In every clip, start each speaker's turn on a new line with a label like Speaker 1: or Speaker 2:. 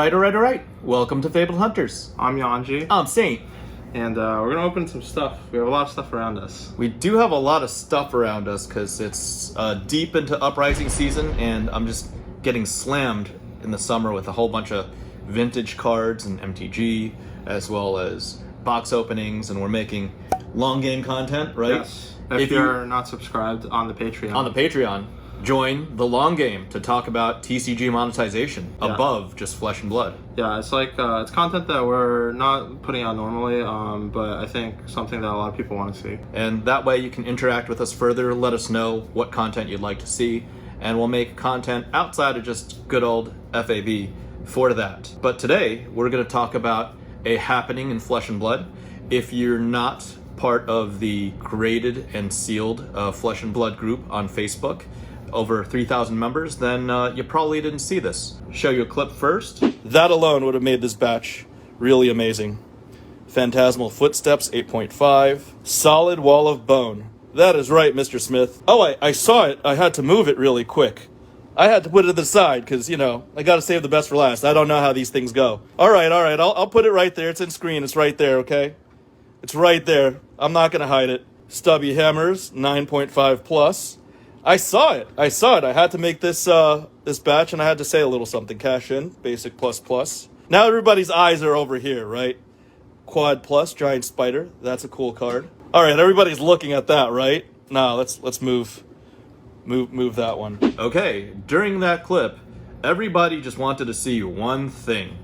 Speaker 1: Alright. Welcome to FaBled Hunters.
Speaker 2: I'm Yanji.
Speaker 1: I'm Saint.
Speaker 2: And we're going to open some stuff. We have a lot of stuff around us.
Speaker 1: We do have a lot of stuff around us because it's deep into uprising season, and I'm just getting slammed in the summer with a whole bunch of vintage cards and MTG, as well as box openings, and we're making long game content, right?
Speaker 2: Yes. If you're not subscribed on the Patreon. Join the long game to talk about TCG monetization above just flesh and blood. Yeah, it's like it's content that we're not putting out normally, but I think something that a lot of people want to see.
Speaker 1: And that way you can interact with us further, let us know what content you'd like to see, and we'll make content outside of just good old FAB for that. But today, we're going to talk about a happening in Flesh and Blood. If you're not part of the graded and sealed Flesh and Blood group on Facebook, over 3,000 members, then you probably didn't see this. Show you a clip first. That alone would have made this batch really amazing. Phantasmal Footsteps 8.5. Solid Wall of Bone. That is right, Mr. Smith. Oh, I saw it. I had to move it really quick. I had to put it to the side because, you know, I got to save the best for last. I don't know how these things go. All right. I'll put it right there. It's in screen. It's right there, okay? It's right there. I'm not going to hide it. Stubby Hammers 9.5 plus. I saw it. I had to make this this batch, and I had to say a little something. Cash in, basic plus. Now everybody's eyes are over here, right? Quad plus, giant spider. That's a cool card. All right, everybody's looking at that, right? Now let's move that one. Okay, during that clip, everybody just wanted to see one thing,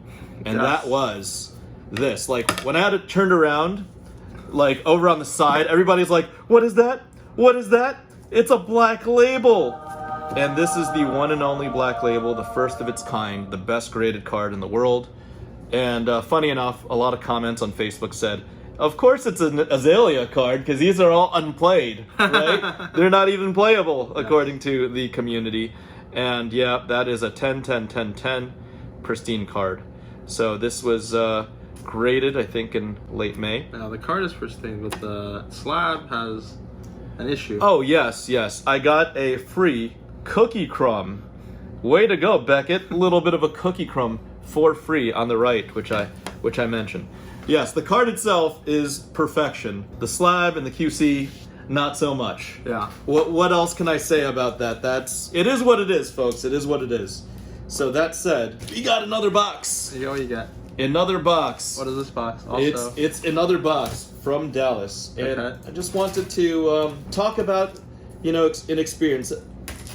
Speaker 1: and that was this. Like when I had it turned around, like over on the side, everybody's like, "What is that? What is that?" It's a black label! And this is the one and only black label, the first of its kind, the best graded card in the world. And funny enough, a lot of comments on Facebook said, of course it's an Azalea card, because these are all unplayed, right? They're not even playable, according to the community. And yeah, that is a 10 pristine card. So this was graded, I think, in late May.
Speaker 2: Now the card is pristine, but the slab has an issue.
Speaker 1: Oh, yes. I got a free cookie crumb. Way to go, Beckett. A little bit of a cookie crumb for free on the right, which I mentioned. Yes, the card itself is perfection. The slab and the QC, not so much.
Speaker 2: Yeah.
Speaker 1: What else can I say about that? It is what it is, folks. It is what it is. So that said, we got another box.
Speaker 2: Here you go, what you get?
Speaker 1: Another box.
Speaker 2: What is this box? Also,
Speaker 1: it's another box from Dallas, and I just wanted to talk about, an experience.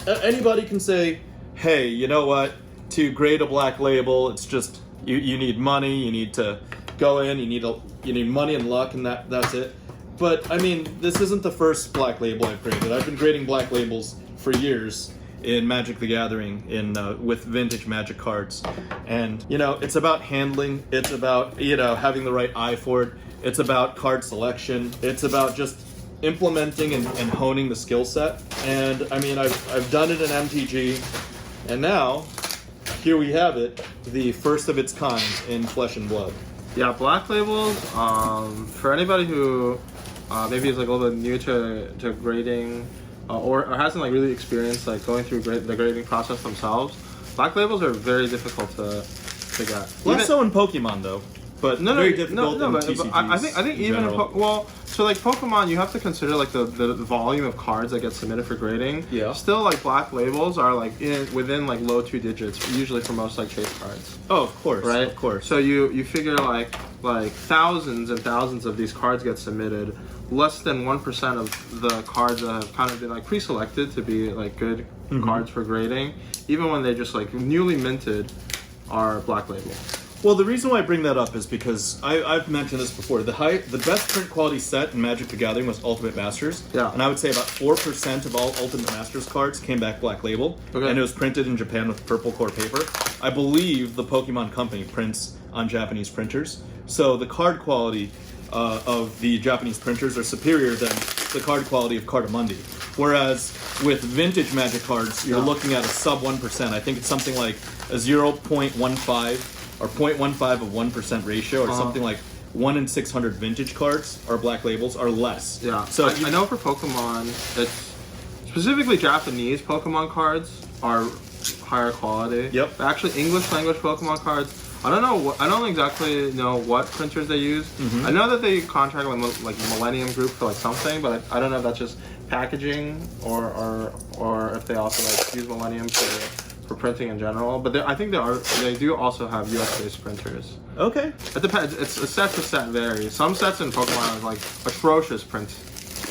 Speaker 1: Anybody can say, hey, you know what? To grade a black label, it's just you need money. You need to go in. You need money and luck, and that's it. But I mean, this isn't the first black label I've graded. I've been grading black labels for years in Magic the Gathering, with vintage Magic cards, and it's about handling. It's about having the right eye for it. It's about card selection. It's about just implementing and honing the skill set. And I mean, I've done it in MTG, and now here we have it, the first of its kind in Flesh and Blood.
Speaker 2: Yeah, black labels. For anybody who maybe is like a little bit new to grading. Or hasn't like really experienced like going through the grading process themselves, black labels are very difficult to get.
Speaker 1: Less so in Pokemon though, but very difficult in TCGs.
Speaker 2: I think even so like Pokemon, you have to consider like the volume of cards that get submitted for grading. Yeah. Still, like black labels are like within like low 2 digits usually for most like chase cards.
Speaker 1: Oh, of course.
Speaker 2: Right.
Speaker 1: Of course.
Speaker 2: So you figure like thousands and thousands of these cards get submitted. Less than 1% of the cards that have kind of been like pre-selected to be like good cards for grading, even when they just like newly minted, are black label.
Speaker 1: Well, the reason why I bring that up is because I've mentioned this before. The best print quality set in Magic the Gathering was Ultimate Masters. Yeah. And I would say about 4% of all Ultimate Masters cards came back black label. Okay. And it was printed in Japan with purple core paper. I believe the Pokemon Company prints on Japanese printers. So the card quality of the Japanese printers are superior than the card quality of Cardamundi. Whereas with vintage Magic cards, you're looking at a sub 1%. I think it's something like a 0.15 or 0.15 of 1% ratio, or something like 1 in 600 vintage cards or black labels are less.
Speaker 2: Yeah. So I know for Pokemon, it's specifically Japanese Pokemon cards are higher quality.
Speaker 1: Yep.
Speaker 2: But actually, English language Pokemon cards I don't know. I don't exactly know what printers they use. I know that they contract with like Millennium Group for like something, but I don't know if that's just packaging or if they also like use Millennium for printing in general. But I think they do also have US-based printers.
Speaker 1: Okay.
Speaker 2: It depends. It's a set to set varies. Some sets in Pokemon are like atrocious print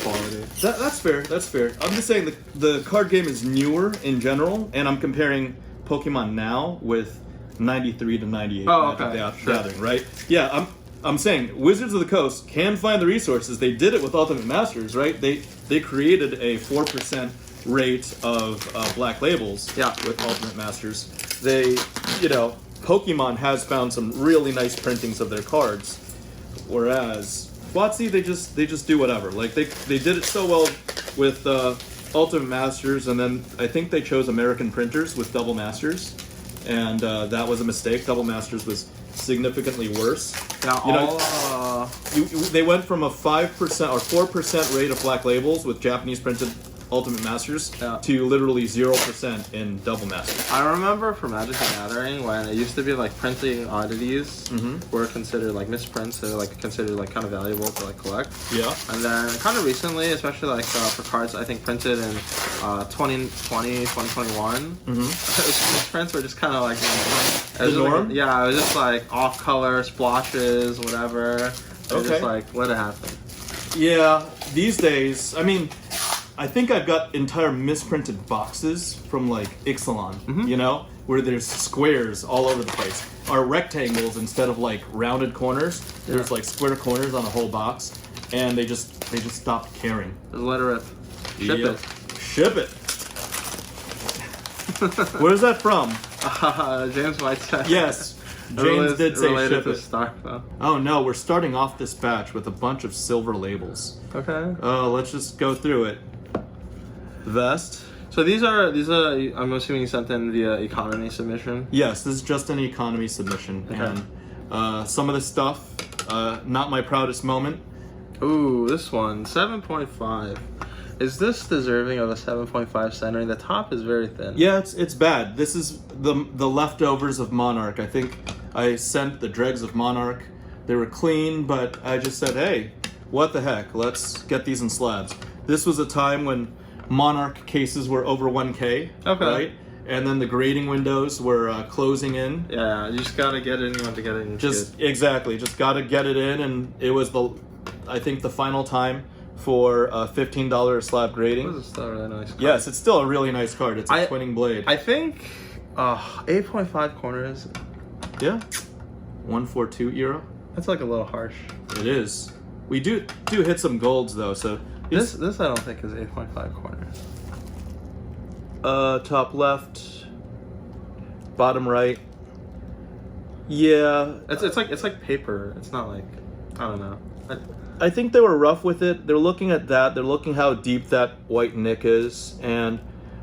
Speaker 2: quality.
Speaker 1: That's fair. That's fair. I'm just saying the card game is newer in general, and I'm comparing Pokemon now with 93 to 98 Magic Gathering, right? Yeah, I'm saying Wizards of the Coast can find the resources. They did it with Ultimate Masters, right? They created a 4% rate of black labels with Ultimate Masters. Pokemon has found some really nice printings of their cards, whereas WotC, they just do whatever. Like they did it so well with Ultimate Masters, and then I think they chose American printers with Double Masters, and that was a mistake. Double Masters was significantly worse.
Speaker 2: Now,
Speaker 1: they went from a 5% or 4% rate of black labels with Japanese printed Ultimate Masters to literally 0% in Double Masters.
Speaker 2: I remember for Magic the Gathering when it used to be like printing oddities were considered like misprints. They were like considered like kind of valuable to like collect.
Speaker 1: Yeah.
Speaker 2: And then kind of recently, especially like for cards I think printed in 2020, 2021, misprints were just kind of like
Speaker 1: the norm.
Speaker 2: Like, yeah, it was just like off color splotches, whatever. Just like let it happen.
Speaker 1: Yeah, these days, I mean, I think I've got entire misprinted boxes from like Ixalan, where there's squares all over the place. Or rectangles instead of like rounded corners. There's like square corners on a whole box, and they just stopped caring.
Speaker 2: Just let it rip.
Speaker 1: Ship it. Where's that from?
Speaker 2: James Whiteside.
Speaker 1: Yes. James did say ship it.
Speaker 2: Star, though.
Speaker 1: Oh no, we're starting off this batch with a bunch of silver labels.
Speaker 2: Okay.
Speaker 1: Let's just go through it. Vest.
Speaker 2: So these are I'm assuming you sent in via economy submission?
Speaker 1: Yes, this is just an economy submission.
Speaker 2: Okay.
Speaker 1: And some of the stuff, not my proudest moment.
Speaker 2: Ooh, this one, 7.5. Is this deserving of a 7.5 centering? The top is very thin.
Speaker 1: Yeah, it's bad. This is the leftovers of Monarch. I think I sent the dregs of Monarch. They were clean, but I just said, hey, what the heck? Let's get these in slabs. This was a time when Monarch cases were over 1K, right? And then the grading windows were closing in.
Speaker 2: Yeah, you just gotta get anyone to get it in.
Speaker 1: Exactly, just gotta get it in, and it was I think the final time for $15 slab grading.
Speaker 2: This is still a really nice card.
Speaker 1: Yes, it's still a really nice card. It's a twinning blade.
Speaker 2: I think 8.5 corners.
Speaker 1: Yeah, 142 era.
Speaker 2: That's like a little harsh.
Speaker 1: It is. We do hit some golds though, so.
Speaker 2: This I don't think is 8.5 corners.
Speaker 1: Top left, bottom right. Yeah,
Speaker 2: it's like paper. It's not like, I don't know.
Speaker 1: I think they were rough with it. They're looking at that. They're looking how deep that white nick is, and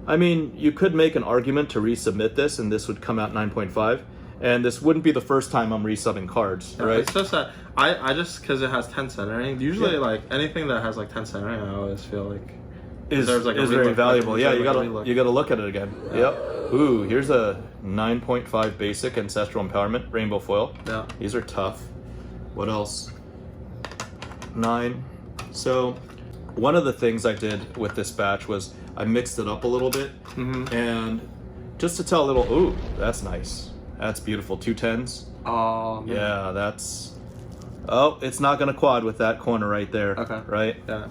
Speaker 1: I mean, you could make an argument to resubmit this, and this would come out 9.5. And this wouldn't be the first time I'm resubbing cards, right?
Speaker 2: It's just that I just, because it has 10 centering, usually like anything that has like 10 centering, I always feel like
Speaker 1: is very valuable. Yeah, you gotta look at it again. Yeah. Yep. Ooh, here's a 9.5 basic Ancestral Empowerment Rainbow Foil.
Speaker 2: Yeah.
Speaker 1: These are tough. What else? 9. So one of the things I did with this batch was I mixed it up a little bit, and just to tell a little. Ooh, that's nice. That's beautiful. 2 10's.
Speaker 2: Oh, man.
Speaker 1: Yeah, that's. Oh, it's not going to quad with that corner right there.
Speaker 2: Okay.
Speaker 1: Right?
Speaker 2: Yeah.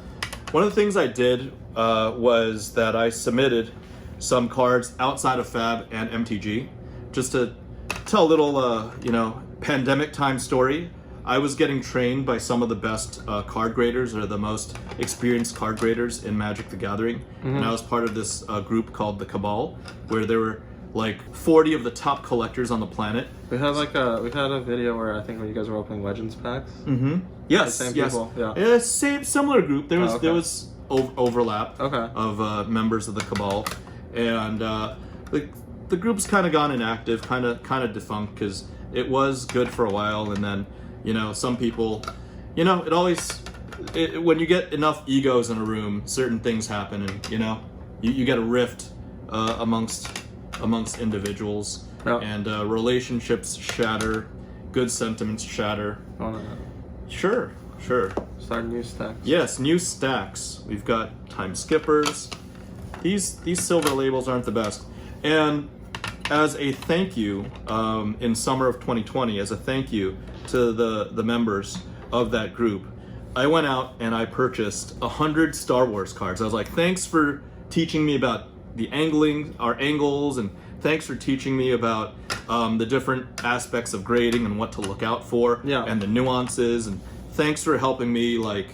Speaker 1: One of the things I did was that I submitted some cards outside of Fab and MTG just to tell a little, pandemic time story. I was getting trained by some of the best card graders, or the most experienced card graders in Magic the Gathering. And I was part of this group called the Cabal, where there were like 40 of the top collectors on the planet.
Speaker 2: We had a video where I think when you guys were opening Legends packs.
Speaker 1: Yes,
Speaker 2: same
Speaker 1: yes.
Speaker 2: people. Yeah.
Speaker 1: Similar group. There was overlap
Speaker 2: Okay.
Speaker 1: of members of the Cabal, and the group's kind of gone inactive, kind of defunct, because it was good for a while, and then some people, it always when you get enough egos in a room, certain things happen, and you get a rift amongst individuals.
Speaker 2: Yeah.
Speaker 1: And relationships shatter, good sentiments shatter.
Speaker 2: Oh, no.
Speaker 1: Sure.
Speaker 2: Start new stacks.
Speaker 1: Yes, new stacks. We've got time skippers. These silver labels aren't the best. And as a thank you, in summer of 2020, as a thank you to the members of that group, I went out and I purchased 100 Star Wars cards. I was like, thanks for teaching me about the angling, our angles, and thanks for teaching me about the different aspects of grading and what to look out for, and the nuances, and thanks for helping me like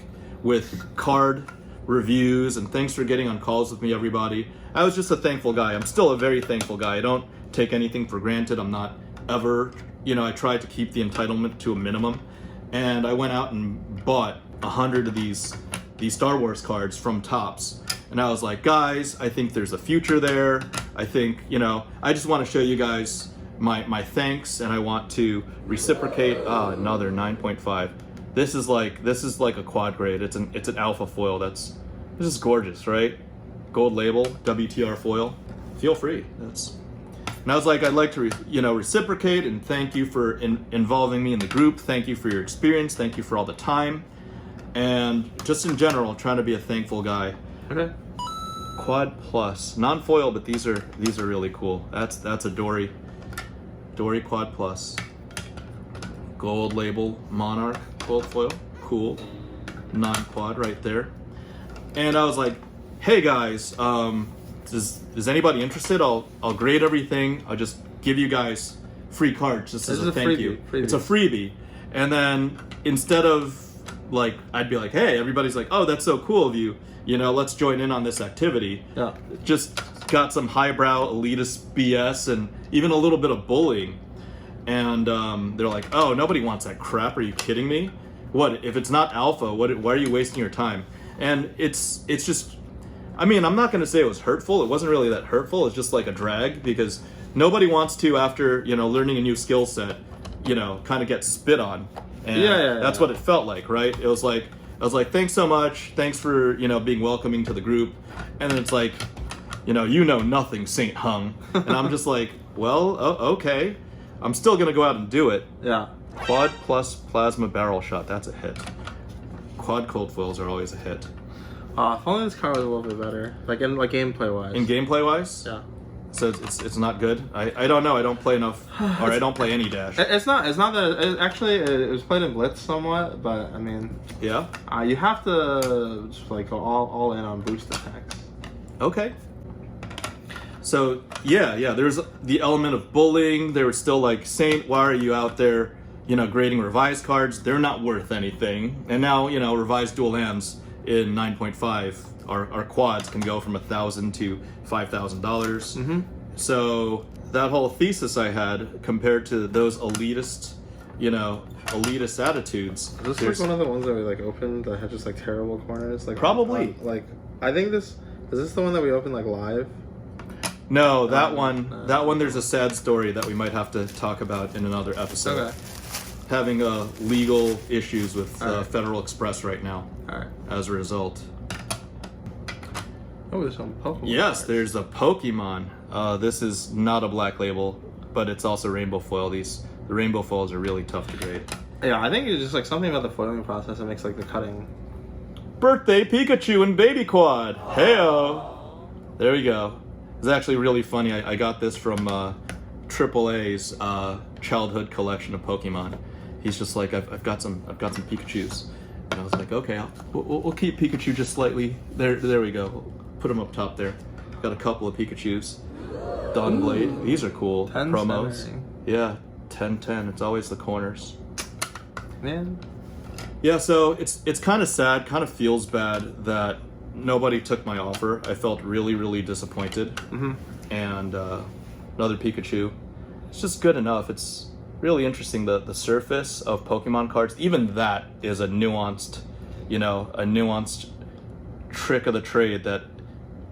Speaker 1: with card reviews, and thanks for getting on calls with me, everybody. I was just a thankful guy. I'm still a very thankful guy. I don't take anything for granted. I'm not ever, I try to keep the entitlement to a minimum. And I went out and bought 100 of these Star Wars cards from Topps. And I was like, guys, I think there's a future there. I think, I just want to show you guys my thanks, and I want to reciprocate. Another 9.5. This is like a quad grade. It's an alpha foil. This is gorgeous, right? Gold label, WTR foil. Feel free. And I was like, I'd like to reciprocate and thank you for involving me in the group. Thank you for your experience. Thank you for all the time. And just in general, trying to be a thankful guy.
Speaker 2: Okay.
Speaker 1: Quad plus, non-foil, but these are really cool. That's a Dory Quad plus. Gold label Monarch gold foil, cool. Non-quad right there. And I was like, hey guys, is anybody interested? I'll grade everything. I'll just give you guys free cards just as a thank you. It's a freebie. And then instead of like, I'd be like, hey, everybody's like, oh, that's so cool of you. Let's join in on this activity.
Speaker 2: Yeah.
Speaker 1: Just got some highbrow elitist BS and even a little bit of bullying. And they're like, oh, nobody wants that crap. Are you kidding me? What, if it's not alpha, why are you wasting your time? And it's just, I'm not going to say it was hurtful. It wasn't really that hurtful. It's just like a drag, because nobody wants to, after, learning a new skill set, kind of get spit on. And that's what it felt like, right? I was like, thanks so much. Thanks for, being welcoming to the group. And then it's like, you know nothing, Saint Hung. And I'm just like, well, okay. I'm still going to go out and do it.
Speaker 2: Yeah.
Speaker 1: Quad plus plasma barrel shot. That's a hit. Quad cold foils are always a hit.
Speaker 2: If only this card was a little bit better. Like gameplay wise.
Speaker 1: In gameplay wise?
Speaker 2: Yeah.
Speaker 1: So it's not good? I don't know. I don't play enough, or I don't play any Dash.
Speaker 2: It's not that, actually, it was played in Blitz somewhat, but
Speaker 1: Yeah?
Speaker 2: You have to just like go all in on boost attacks.
Speaker 1: Okay. So, yeah, there's the element of bullying. They were still like, Saint, why are you out there, grading revised cards? They're not worth anything. And now, revised dual lands in 9.5, our quads can go from $1,000 to $5,000.
Speaker 2: Mm-hmm.
Speaker 1: So that whole thesis I had compared to those elitist attitudes.
Speaker 2: Is this like one of the ones that we like opened that had just like terrible corners? Like
Speaker 1: probably.
Speaker 2: I think is this the one that we opened like live?
Speaker 1: No, that one. There's a sad story that we might have to talk about in another episode.
Speaker 2: Okay.
Speaker 1: Having legal issues with Federal Express right now.
Speaker 2: All right.
Speaker 1: As a result.
Speaker 2: Oh, there's some Pokemon.
Speaker 1: Yes,
Speaker 2: cards.
Speaker 1: there's a Pokemon. This is not a black label, but it's also rainbow foil. The rainbow foils are really tough to grade.
Speaker 2: Yeah, I think it's just like something about the foiling process that makes like the cutting.
Speaker 1: Birthday Pikachu and Baby Quad. Heyo. There we go. It's actually really funny. I got this from AAA's childhood collection of Pokemon. He's just like, I've got some Pikachus, and I was like, okay, we'll keep Pikachu just slightly. There we go. We'll put him up top there. Got a couple of Pikachus. Dawnblade. These are cool
Speaker 2: 10's
Speaker 1: promos.
Speaker 2: centering.
Speaker 1: Yeah, 10-10. It's always the corners.
Speaker 2: Man.
Speaker 1: Yeah, so it's kind of sad. Kind of feels bad that nobody took my offer. I felt really, really disappointed.
Speaker 2: Mm-hmm.
Speaker 1: And another Pikachu. It's just good enough. It's really interesting. The surface of Pokemon cards, even that is a nuanced trick of the trade that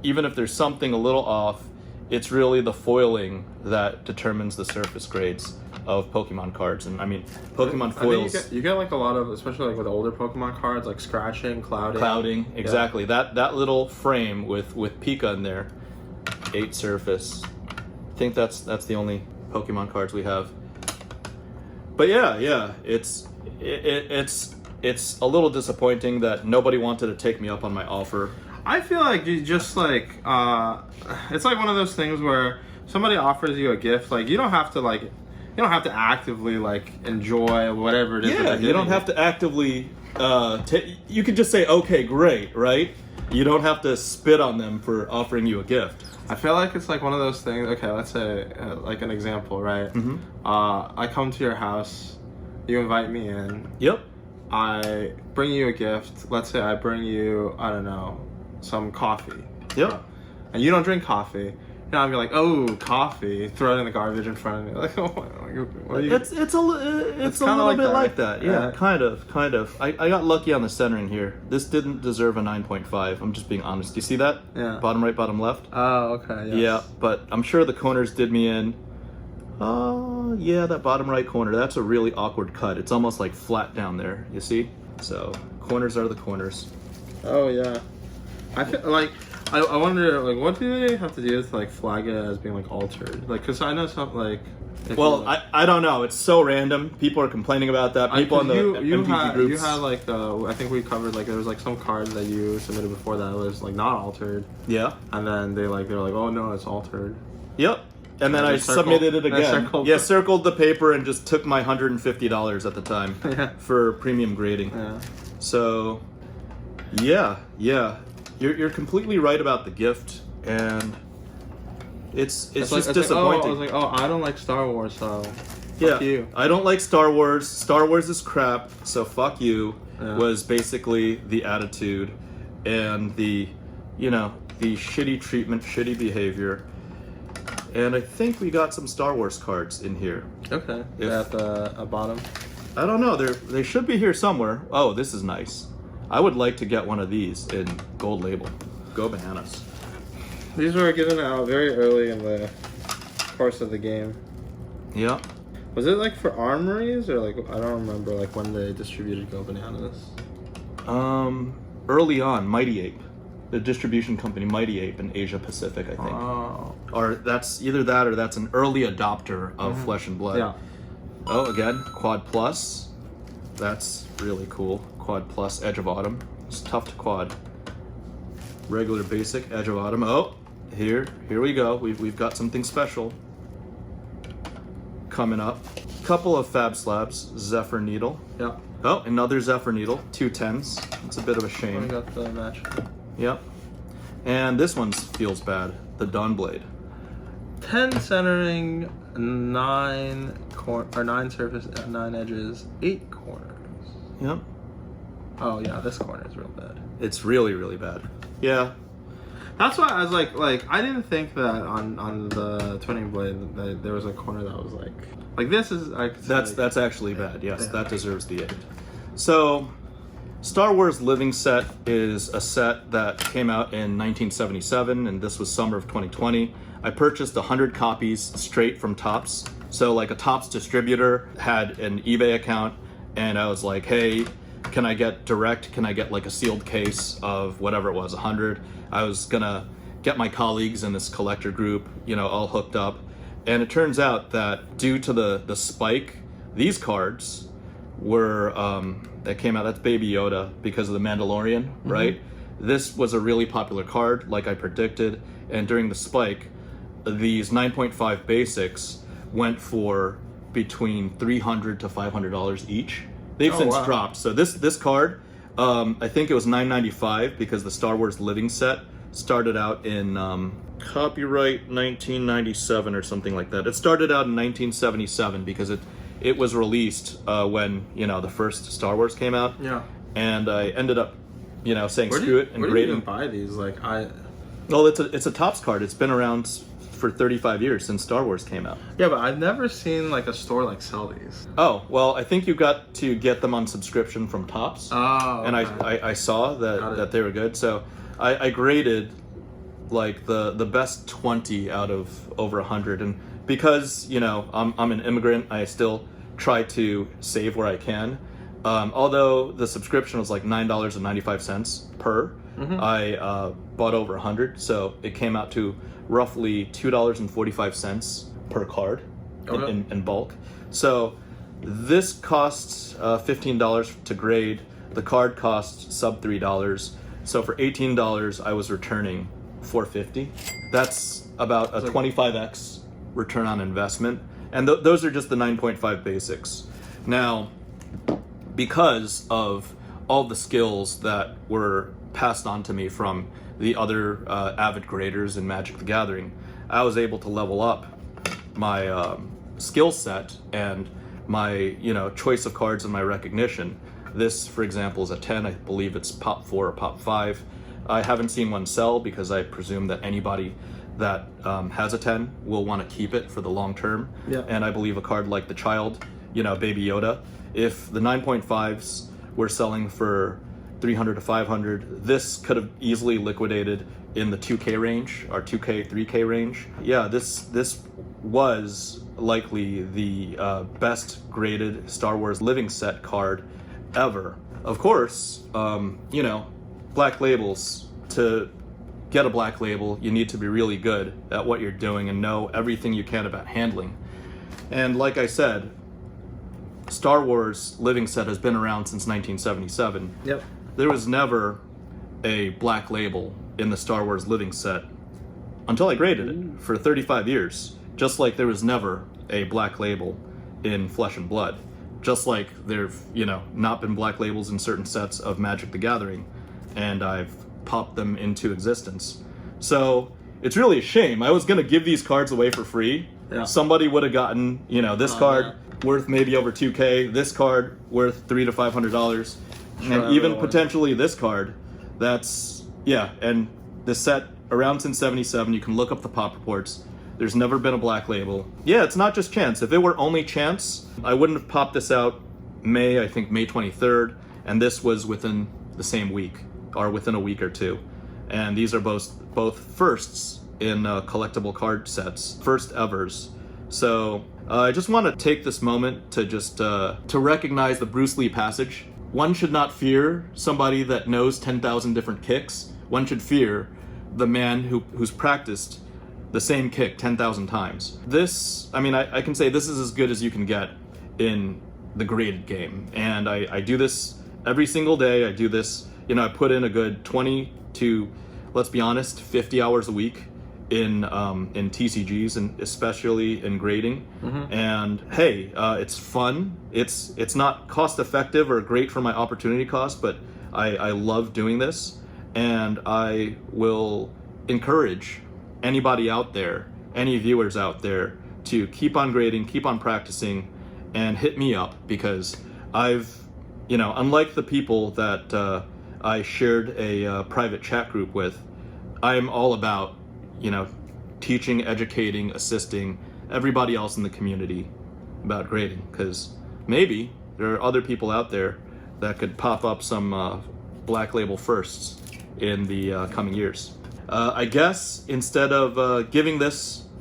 Speaker 1: even if there's something a little off, it's really the foiling that determines the surface grades of Pokemon cards. And Pokemon foils.
Speaker 2: I think you get like a lot of, especially like with older Pokemon cards, like scratching, clouding.
Speaker 1: Exactly. Yeah. That little frame with Pika in there, 8 surface. I think that's the only Pokemon cards we have. But yeah, it's a little disappointing that nobody wanted to take me up on my offer.
Speaker 2: I feel like you just like it's like one of those things where somebody offers you a gift, like you don't have to actively like enjoy whatever it is.
Speaker 1: Yeah, you don't have to actively. You could just say, okay, great, right? You don't have to spit on them for offering you a gift.
Speaker 2: I feel like it's like one of those things. Okay, let's say like an example, right?
Speaker 1: Mm-hmm.
Speaker 2: I come to your house, you invite me in.
Speaker 1: Yep.
Speaker 2: I bring you a gift. Let's say I bring you, I don't know, some coffee.
Speaker 1: Yep.
Speaker 2: And you don't drink coffee. And I'll be like, oh, coffee. Throw it in the garbage in front of me. Like, oh, what are you?
Speaker 1: It's a little bit like that. Yeah, kind of. I got lucky on the centering here. This didn't deserve a 9.5. I'm just being honest. Do you see that?
Speaker 2: Yeah.
Speaker 1: Bottom right, bottom left.
Speaker 2: Oh, okay. Yes.
Speaker 1: Yeah, but I'm sure the corners did me in. Oh, yeah, that bottom right corner. That's a really awkward cut. It's almost like flat down there. You see? So corners are the corners.
Speaker 2: Oh yeah. I feel like. I wonder, like, what do they have to do to, like, flag it as being, like, altered? Like, because I know some, like...
Speaker 1: Well, I don't know. It's so random. People are complaining about that. People on the MTG groups...
Speaker 2: You had, like, I think we covered, like, there was, like, some card that you submitted before that was, like, not altered.
Speaker 1: Yeah.
Speaker 2: And then they were like, oh, no, it's altered.
Speaker 1: Yep. And then I submitted it again. Circled the paper and just took my $150 at the time for premium grading.
Speaker 2: Yeah.
Speaker 1: So, yeah. You're completely right about the gift, and it's just disappointing.
Speaker 2: I was like, I don't like Star Wars, so fuck you.
Speaker 1: I don't like Star Wars. Star Wars is crap, so fuck you. Yeah. Was basically the attitude, and the shitty treatment, shitty behavior. And I think we got some Star Wars cards in here.
Speaker 2: Okay. At the bottom.
Speaker 1: I don't know. They should be here somewhere. Oh, this is nice. I would like to get one of these in gold label. Go bananas.
Speaker 2: These were given out very early in the course of the game.
Speaker 1: Yeah.
Speaker 2: Was it like for armories or like I don't remember like when they distributed Go Bananas?
Speaker 1: Early on, Mighty Ape, the distribution company Mighty Ape in Asia Pacific, I think.
Speaker 2: Oh.
Speaker 1: Or that's either that or that's an early adopter of Flesh and Blood.
Speaker 2: Yeah.
Speaker 1: Oh, again, Quad Plus. That's really cool. Quad Plus, Edge of Autumn. It's tough to quad. Regular basic, Edge of Autumn. Oh, here we go. We've got something special coming up. Couple of Fab Slabs, Zephyr Needle.
Speaker 2: Yeah.
Speaker 1: Oh, another Zephyr Needle, 2 10's. It's a bit of a shame.
Speaker 2: I got the match.
Speaker 1: Yep. And this one feels bad. The Dawnblade.
Speaker 2: 10 centering, 9 surface, 9 edges, 8 corners.
Speaker 1: Yep.
Speaker 2: Oh yeah, this corner is real bad.
Speaker 1: It's really, really bad. Yeah.
Speaker 2: That's why I was like I didn't think that on the Twinning Blade that there was a corner that was like this is
Speaker 1: that's actually bad. Yes, that deserves the 8. So, Star Wars Living Set is a set that came out in 1977, and this was summer of 2020. I purchased 100 copies straight from Topps. So like a Topps distributor had an eBay account, and I was like, hey, can I get like a sealed case of whatever it was, 100? I was gonna get my colleagues in this collector group, all hooked up. And it turns out that due to the spike, these cards were, that came out, that's Baby Yoda because of the Mandalorian, right? This was a really popular card, like I predicted. And during the spike, these 9.5 basics went for between $300 to $500 each. They've since dropped. So this card, I think it was $9.95 because the Star Wars Living Set started out in copyright 1997 or something like that. It started out in 1977 because it was released when the first Star Wars came out.
Speaker 2: Yeah.
Speaker 1: And I ended up saying screw it and
Speaker 2: where
Speaker 1: grading.
Speaker 2: Where do you even buy these?
Speaker 1: Well, it's a Topps card. It's been around for 35 years since Star Wars came out.
Speaker 2: Yeah, but I've never seen like a store like sell these.
Speaker 1: Oh, well, I think you got to get them on subscription from Topps.
Speaker 2: Oh, okay.
Speaker 1: And I saw that they were good. So I graded like the best 20 out of over 100. And because, I'm an immigrant, I still try to save where I can. Although the subscription was like $9.95 per, I bought over 100, so it came out to roughly $2.45 per card. in bulk. So this costs $15 to grade. The card costs sub $3. So for $18, I was returning $4.50. That's about a 25x return on investment. And those are just the 9.5 basics. Now, because of all the skills that were passed on to me from the other avid graders in Magic the Gathering, I was able to level up my skill set and my choice of cards and my recognition. This, for example, is a 10. I believe it's pop 4 or pop 5. I haven't seen one sell because I presume that anybody that has a 10 will want to keep it for the long term.
Speaker 2: Yeah.
Speaker 1: And I believe a card like the Child, Baby Yoda, if the 9.5s were selling for 300 to 500, this could have easily liquidated in the 2K range, or 2K, 3K range. Yeah, this was likely the best graded Star Wars living set card ever. Of course, black labels. To get a black label, you need to be really good at what you're doing and know everything you can about handling. And like I said, Star Wars living set has been around since 1977.
Speaker 2: Yep.
Speaker 1: There was never a black label in the Star Wars living set until I graded it for 35 years. Just like there was never a black label in Flesh and Blood. Just like there've, not been black labels in certain sets of Magic the Gathering, and I've popped them into existence. So it's really a shame. I was gonna give these cards away for free.
Speaker 2: Yeah.
Speaker 1: Somebody would have gotten, this card worth maybe over 2K, this card worth $300 to $500, and even potentially this card. That's and the set around since '77. You can look up the pop reports. There's never been a black label. Yeah, it's not just chance. If it were only chance, I wouldn't have popped this out May 23rd, and this was within the same week, or within a week or two. And these are both firsts in collectible card sets, first evers. So I just want to take this moment to just to recognize the Bruce Lee passage. One should not fear somebody that knows 10,000 different kicks. One should fear the man who's practiced the same kick 10,000 times. This, I can say this is as good as you can get in the graded game. And I do this every single day. I do this, I put in a good 20 to, let's be honest, 50 hours a week in TCGs, and especially in grading. Mm-hmm. And hey, it's fun. It's not cost effective or great for my opportunity cost, but I love doing this. And I will encourage anybody out there, any viewers out there, to keep on grading, keep on practicing, and hit me up, because I've, unlike the people that I shared a private chat group with, I'm all about, teaching, educating, assisting everybody else in the community about grading, because maybe there are other people out there that could pop up some black label firsts in the coming years. I guess instead of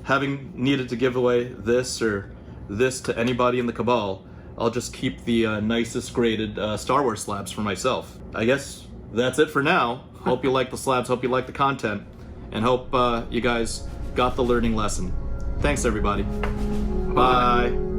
Speaker 1: having needed to give away this or this to anybody in the Cabal, I'll just keep the nicest graded Star Wars slabs for myself. I guess that's it for now. Hope you like the slabs, hope you like the content, and hope you guys got the learning lesson. Thanks, everybody. Bye.